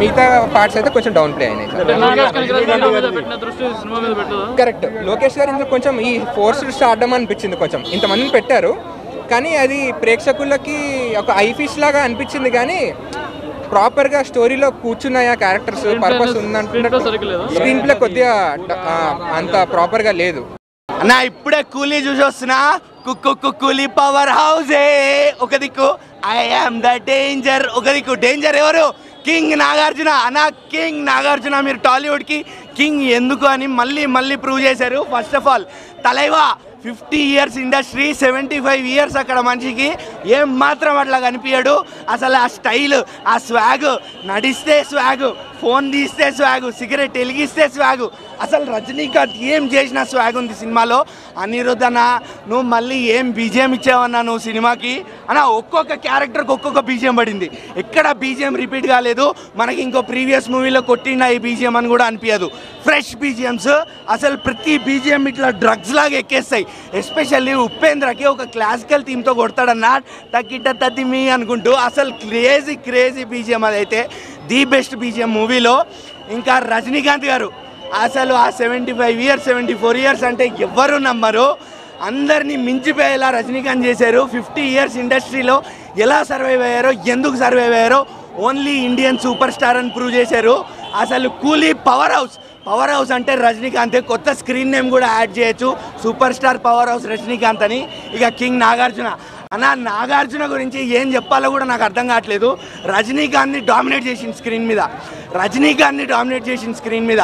మిగతా పార్ట్స్ అయితే కొంచెం డౌన్ ప్లే అయినాయి. కరెక్ట్. లోకేష్ గారు ఇందులో కొంచెం ఈ ఫోర్స్డ్ స్టార్డమ్ అనిపించింది. కొంచెం ఇంతమందిని పెట్టారు కానీ అది ప్రేక్షకులకి ఒక ఐఫిష్ లాగా అనిపించింది కానీ ప్రాపర్గా స్టోరీలో కూర్చున్నాయా క్యారెక్టర్స్ పర్పస్ ఉందంటున్నట్టు స్క్రీన్ ప్లే కొద్దిగా అంత ప్రాపర్గా లేదు. అన్నా ఇప్పుడే కూలీ చూసి వస్తున్నా. కూలీ పవర్ హౌస్ ఒక దిక్కు, ఐ యామ్ ద డేంజర్ ఒక దిక్కు. డేంజర్ ఎవరు? కింగ్ నాగార్జున. అన్న కింగ్ నాగార్జున మీరు టాలీవుడ్కి కింగ్ ఎందుకు అని మళ్ళీ ప్రూవ్ చేశారు. First of all Thalaiva 50 years industry, 75 years అక్కడ మనిషికి ఏం మాత్రం అట్లా కనిపించాడు. అసలు ఆ స్టైల్, ఆ స్వాగ్, నడిస్తే స్వాగ్, ఫోన్ తీస్తే స్వాగ్, సిగరెట్ వెలిగిస్తే స్వాగ్, అసలు రజనీకాంత్ ఏం చేసిన స్వాగ్ ఉంది సినిమాలో. అనిరుద్ధ్ అన్న నువ్వు మళ్ళీ ఏం బీజిఎం ఇచ్చావన్నా నువ్వు సినిమాకి అన్న. ఒక్కొక్క క్యారెక్టర్కి ఒక్కొక్క బీజిఎం పడింది, ఎక్కడ బీజిఎం రిపీట్ కాలేదు. మనకి ఇంకో ప్రీవియస్ మూవీలో కొట్టిండా ఈ బీజిఎం అని కూడా అనిపించదు. ఫ్రెష్ బీజిఎమ్స్, అసలు ప్రతి బీజిఎం ఇట్లా డ్రగ్స్ లాగా ఎక్కేస్తాయి. ఎస్పెషల్లీ ఉపేంద్రకి ఒక క్లాసికల్ థీమ్తో కొడతాడన్న తక్కిట తతిమి అనుకుంటూ. అసలు క్రేజీ బీజిఎం అదైతే ది బెస్ట్ బీజిఎం మూవీలో. ఇంకా రజనీకాంత్ గారు అసలు ఆ 75 years 74 years అంటే ఎవ్వరు నమ్మరు. అందరినీ మించిపోయేలా రజనీకాంత్ చేశారు. 50 years ఇండస్ట్రీలో ఎలా సర్వైవ్ అయ్యారో, ఎందుకు సర్వైవ్ అయ్యారో ఓన్లీ ఇండియన్ సూపర్ స్టార్ అని ప్రూవ్ చేశారు. అసలు కూలీ పవర్ హౌస్ అంటే రజనీకాంత్. కొత్త స్క్రీన్ నేమ్ కూడా యాడ్ చేయొచ్చు, super star power house Rajinikanth అని. ఇక కింగ్ నాగార్జున అన్న, నాగార్జున గురించి ఏం చెప్పాలో కూడా నాకు అర్థం కావట్లేదు. రజనీకాంత్ని డామినేట్ చేసింది స్క్రీన్ మీద.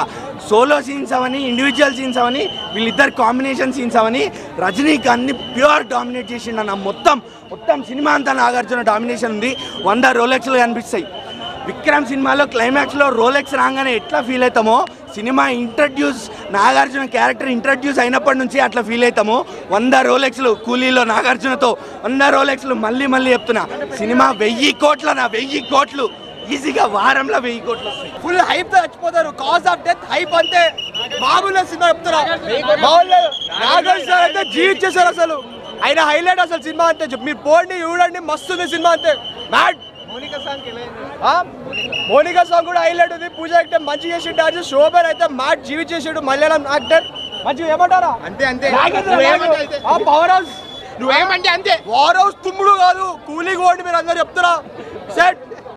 సోలో సీన్స్ అవని, ఇండివిజువల్ సీన్స్ అవని, వీళ్ళిద్దరు కాంబినేషన్ సీన్స్ అవని రజనీకాంత్ని ప్యూర్ డామినేట్ చేసిండు అన్న. మొత్తం సినిమా అంతా నాగార్జున డామినేషన్ ఉంది. 100 రోలెక్స్లు కనిపిస్తాయి. విక్రమ్ సినిమాలో క్లైమాక్స్లో రోలెక్స్ రాగానే ఎట్లా ఫీల్ అవుతామో, సినిమా నాగార్జున క్యారెక్టర్ ఇంట్రడ్యూస్ అయినప్పటి నుంచి అట్లా ఫీల్ అవుతాము. 100 రోలెక్స్లు కూలీలో నాగార్జునతో 100 రోలెక్స్లు మళ్ళీ చెప్తున్నా. సినిమా 1000 కోట్లు ఈజీగా వారంలో 1000 కోట్లు వస్తాయి. ఫుల్ హైప్ తో చచ్చిపోతారు. కాజ్ ఆఫ్ డెత్ హైప్ అంతే. మామూలు సినిమా చెప్తారా? నాగార్జున అయితే జీవించేశారు. అసలు ఆయన హైలైట్ అసలు సినిమా అంతే. మీరు పోండి చూడండి, మస్తుంది సినిమా అంతే. మ్యాడ్. మోనికా సాంగ్ కూడా హైలైట్ ఉంది. పూజ యాక్టర్ మంచి చేసి డాన్స్. శోభన్ అయితే మ్యాడ్ జీవించేసాడు. మలయాళం యాక్టర్ మంచిగా. ఏమంటారా? అంతే పవర్ హౌస్ నువ్వేమంటే అంతే. పవర్ హౌస్ తుమ్ముడు కాదు, కూలింగ్ ఓడి మీరు అందరు చెప్తారా? సెట్